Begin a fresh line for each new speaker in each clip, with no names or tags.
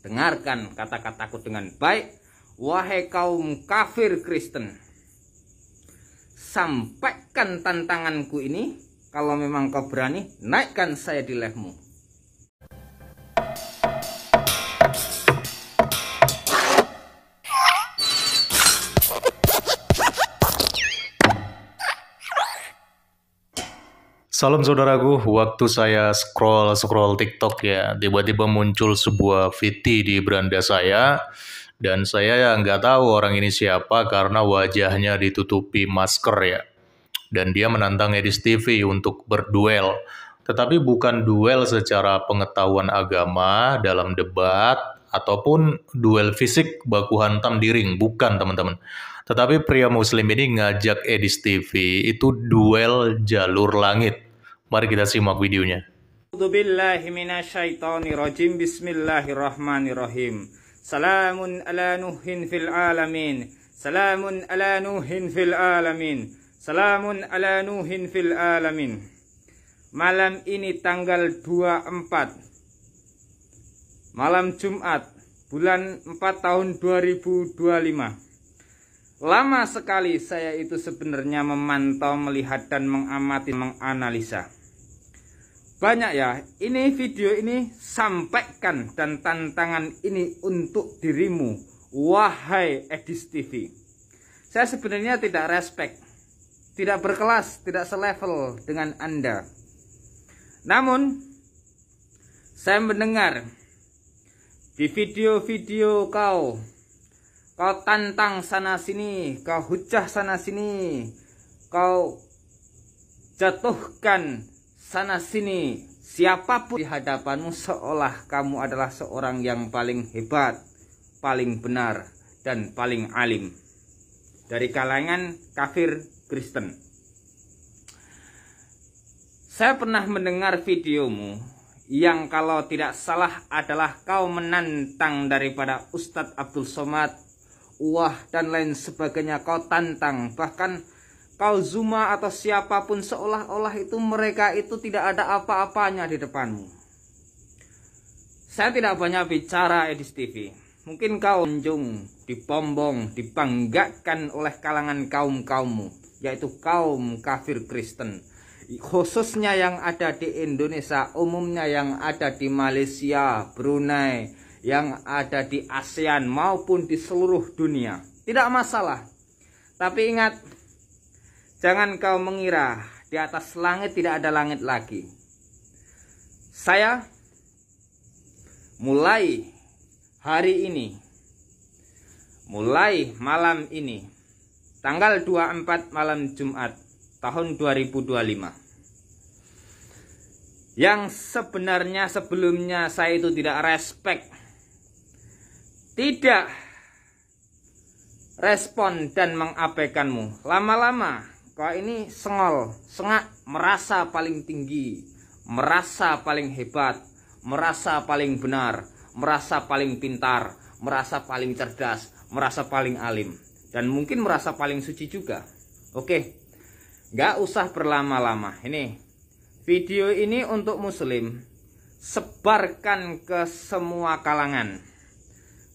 Dengarkan kata-kataku dengan baik, wahai kaum kafir Kristen. Sampaikan tantanganku ini. Kalau memang kau berani, naikkan saya di live-mu.
Salam saudaraku, waktu saya scroll TikTok ya, tiba-tiba muncul sebuah VT di beranda saya, dan saya ya nggak tahu orang ini siapa karena wajahnya ditutupi masker ya. Dan dia menantang Edis TV untuk berduel, tetapi bukan duel secara pengetahuan agama dalam debat, ataupun duel fisik baku hantam di ring, bukan teman-teman. Tetapi pria muslim ini ngajak Edis TV itu duel jalur langit. Mari kita simak videonya.
A'udzubillahi minasyaitonirrajim. Bismillahirrahmanirrahim. Salamun ala nuhin fil alamin. Salamun ala nuhin fil alamin. Salamun ala nuhin fil alamin. Malam ini tanggal 24 malam Jumat bulan 4 tahun 2025. Lama sekali saya itu sebenarnya memantau, melihat dan mengamati, menganalisa. Banyak ya, ini video ini sampaikan dan tantangan ini untuk dirimu, wahai Edis TV. Saya sebenarnya tidak respect, tidak berkelas, tidak selevel dengan Anda. Namun, saya mendengar di video-video kau tantang sana sini, kau hujah sana sini, kau jatuhkan sana sini siapapun di hadapanmu, seolah kamu adalah seorang yang paling hebat, paling benar, dan paling alim dari kalangan kafir Kristen. Saya pernah mendengar videomu yang kalau tidak salah adalah kau menantang daripada Ustadz Abdul Somad, Wah, dan lain sebagainya. Kau tantang, bahkan kau Zuma atau siapapun, seolah-olah itu mereka itu tidak ada apa-apanya di depanmu. Saya tidak banyak bicara Edis TV. Mungkin kau menjunjung, dipombong, dibanggakan oleh kalangan kaum-kaummu, yaitu kaum kafir Kristen. Khususnya yang ada di Indonesia, umumnya yang ada di Malaysia, Brunei, yang ada di ASEAN maupun di seluruh dunia. Tidak masalah. Tapi ingat, jangan kau mengira di atas langit tidak ada langit lagi. Saya mulai hari ini, mulai malam ini, tanggal 24 malam Jumat tahun 2025. Yang sebenarnya sebelumnya saya itu tidak respect, tidak respon dan mengabaikanmu. Lama-lama kau ini sengak, merasa paling tinggi, merasa paling hebat, merasa paling benar, merasa paling pintar, merasa paling cerdas, merasa paling alim, dan mungkin merasa paling suci juga. Oke, gak usah berlama-lama. Ini video ini untuk muslim, sebarkan ke semua kalangan.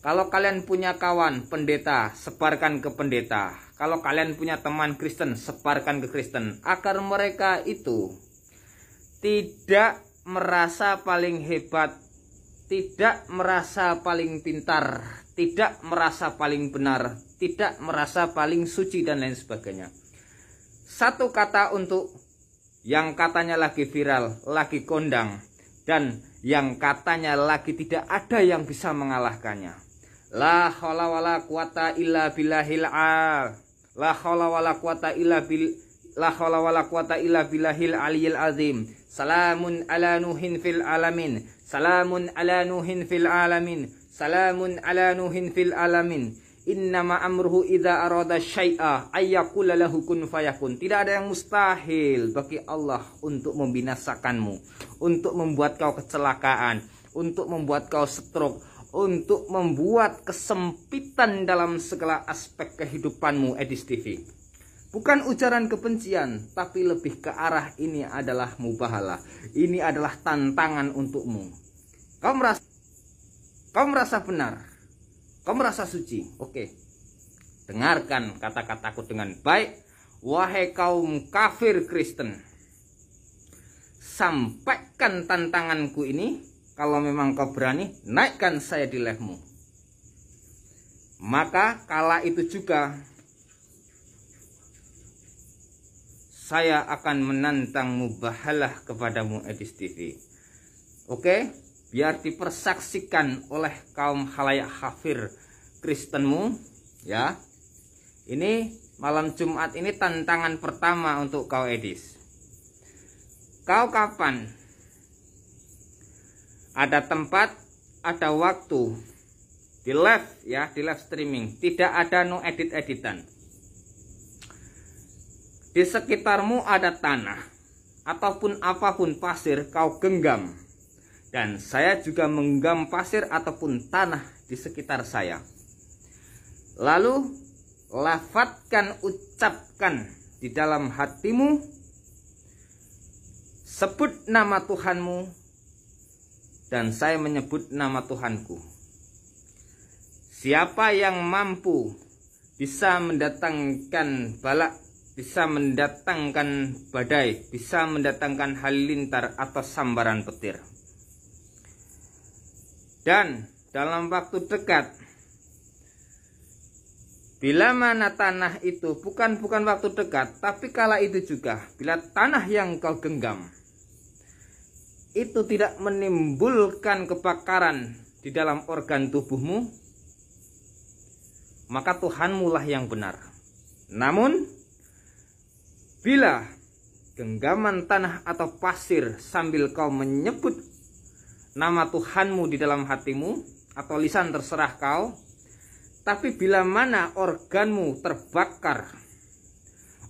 Kalau kalian punya kawan pendeta, sebarkan ke pendeta. Kalau kalian punya teman Kristen, sebarkan ke Kristen, agar mereka itu tidak merasa paling hebat, tidak merasa paling pintar, tidak merasa paling benar, tidak merasa paling suci, dan lain sebagainya. Satu kata untuk yang katanya lagi viral, lagi kondang, dan yang katanya lagi tidak ada yang bisa mengalahkannya. La haula wala quwata illa billahil al. La haula wala quwata illa billahil aliyil azim. Salamun ala nuhin fil alamin. Salamun ala nuhin fil alamin. Salamun ala nuhin fil alamin. Innama amruhu idza arada syai'a ayyaqula lahu kun fayakun. Tidak ada yang mustahil bagi Allah untuk membinasakanmu, untuk membuat kau kecelakaan, untuk membuat kau stroke, untuk membuat kesempitan dalam segala aspek kehidupanmu, Edis TV. Bukan ujaran kebencian, tapi lebih ke arah ini adalah mubahalah. Ini adalah tantangan untukmu. Kau merasa Kau merasa benar, kau merasa suci. Oke, dengarkan kata-kataku dengan baik. Wahai kaum kafir Kristen, sampaikan tantanganku ini. Kalau memang kau berani, naikkan saya di lehermu. Maka kala itu juga saya akan menantangmu bahalah kepadamu Edis TV. Oke, biar dipersaksikan oleh kaum khalayak kafir Kristenmu, ya. Ini malam Jumat ini tantangan pertama untuk kau Edis. Kau kapan? Ada tempat, ada waktu. Di live ya, di live streaming. Tidak ada no edit-editan. Di sekitarmu ada tanah ataupun apapun pasir, kau genggam. Dan saya juga menggenggam pasir ataupun tanah di sekitar saya. Lalu lafadzkan, ucapkan di dalam hatimu, sebut nama Tuhanmu, dan saya menyebut nama Tuhanku. Siapa yang mampu bisa mendatangkan balak, bisa mendatangkan badai, bisa mendatangkan halilintar atau sambaran petir. Dan dalam waktu dekat, bila mana tanah itu, bukan waktu dekat, tapi kala itu juga, bila tanah yang kau genggam itu tidak menimbulkan kebakaran di dalam organ tubuhmu, maka Tuhanmu lah yang benar. Namun, bila genggaman tanah atau pasir sambil kau menyebut nama Tuhanmu di dalam hatimu, atau lisan terserah kau, tapi bila mana organmu terbakar,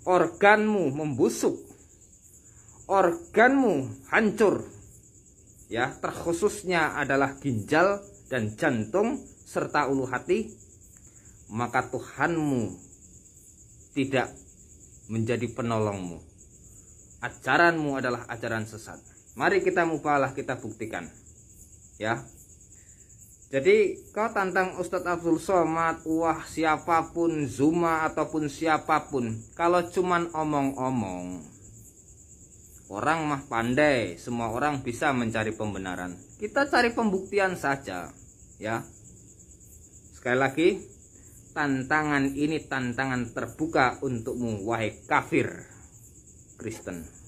organmu membusuk, organmu hancur, ya, terkhususnya adalah ginjal dan jantung serta ulu hati, maka Tuhanmu tidak menjadi penolongmu. Ajaranmu adalah ajaran sesat. Mari kita mubahalah, kita buktikan. Ya. Jadi kau tantang Ustadz Abdul Somad, wah siapapun, Zuma ataupun siapapun, kalau cuman omong-omong, orang mah pandai, semua orang bisa mencari pembenaran. Kita cari pembuktian saja, ya. Sekali lagi, tantangan ini tantangan terbuka untukmu, wahai kafir Kristen.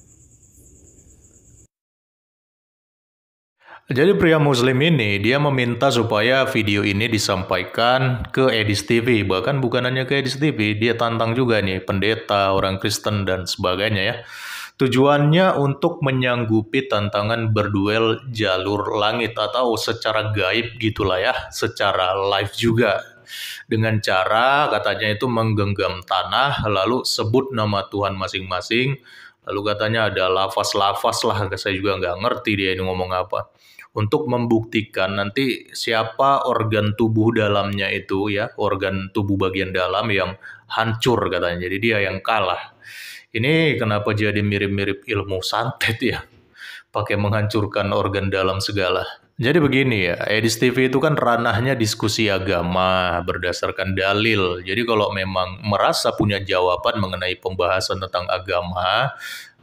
Jadi pria muslim ini dia meminta supaya video ini disampaikan ke Edis TV. Bahkan bukan hanya ke Edis TV, dia tantang juga nih pendeta, orang Kristen dan sebagainya ya. Tujuannya untuk menyanggupi tantangan berduel jalur langit atau secara gaib gitulah ya, secara live juga. Dengan cara katanya itu menggenggam tanah, lalu sebut nama Tuhan masing-masing, lalu katanya ada lafaz-lafaz lah, saya juga nggak ngerti dia ini ngomong apa. Untuk membuktikan nanti siapa organ tubuh dalamnya itu ya, organ tubuh bagian dalam yang hancur katanya, jadi dia yang kalah. Ini kenapa jadi mirip-mirip ilmu santet ya, pakai menghancurkan organ dalam segala. Jadi begini ya, Edis TV itu kan ranahnya diskusi agama berdasarkan dalil. Jadi kalau memang merasa punya jawaban mengenai pembahasan tentang agama,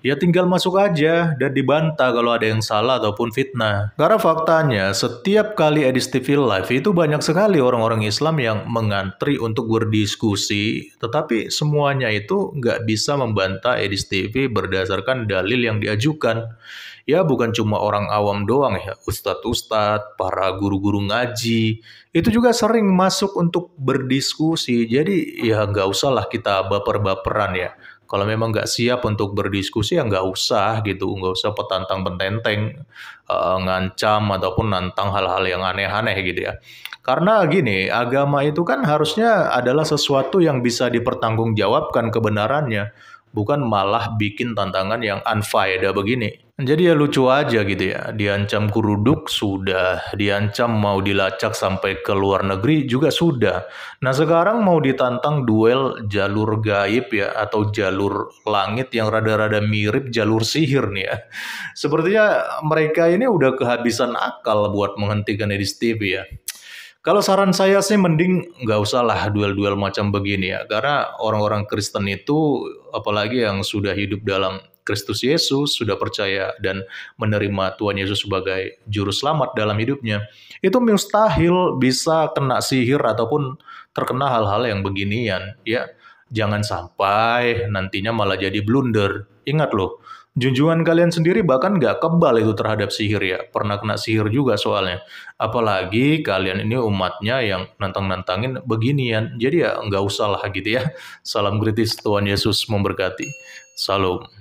ya tinggal masuk aja dan dibantah kalau ada yang salah ataupun fitnah. Karena faktanya setiap kali Edis TV live itu banyak sekali orang-orang Islam yang mengantri untuk berdiskusi, tetapi semuanya itu nggak bisa membantah Edis TV berdasarkan dalil yang diajukan. Ya bukan cuma orang awam doang ya, ustadz-ustadz, para guru-guru ngaji, itu juga sering masuk untuk berdiskusi. Jadi ya nggak usah lah kita baper-baperan ya. Kalau memang nggak siap untuk berdiskusi ya nggak usah gitu, nggak usah petantang-pententeng, ngancam ataupun nantang hal-hal yang aneh-aneh gitu ya. Karena gini, agama itu kan harusnya adalah sesuatu yang bisa dipertanggungjawabkan kebenarannya, bukan malah bikin tantangan yang unfaedah begini. Jadi ya lucu aja gitu ya, diancam kuruduk sudah, diancam mau dilacak sampai ke luar negeri juga sudah. Nah sekarang mau ditantang duel jalur gaib ya, atau jalur langit yang rada-rada mirip jalur sihir nih ya. Sepertinya mereka ini udah kehabisan akal buat menghentikan Edis TV ya. Kalau saran saya sih mending nggak usah lah duel-duel macam begini ya. Karena orang-orang Kristen itu, apalagi yang sudah hidup dalam Kristus Yesus, sudah percaya dan menerima Tuhan Yesus sebagai juru selamat dalam hidupnya, itu mustahil bisa kena sihir ataupun terkena hal-hal yang beginian. Ya, jangan sampai nantinya malah jadi blunder. Ingat loh, junjungan kalian sendiri bahkan nggak kebal itu terhadap sihir ya. Pernah kena sihir juga soalnya. Apalagi kalian ini umatnya yang nantang-nantangin beginian. Jadi ya nggak usah lah gitu ya. Salam kritis, Tuhan Yesus memberkati. Salam.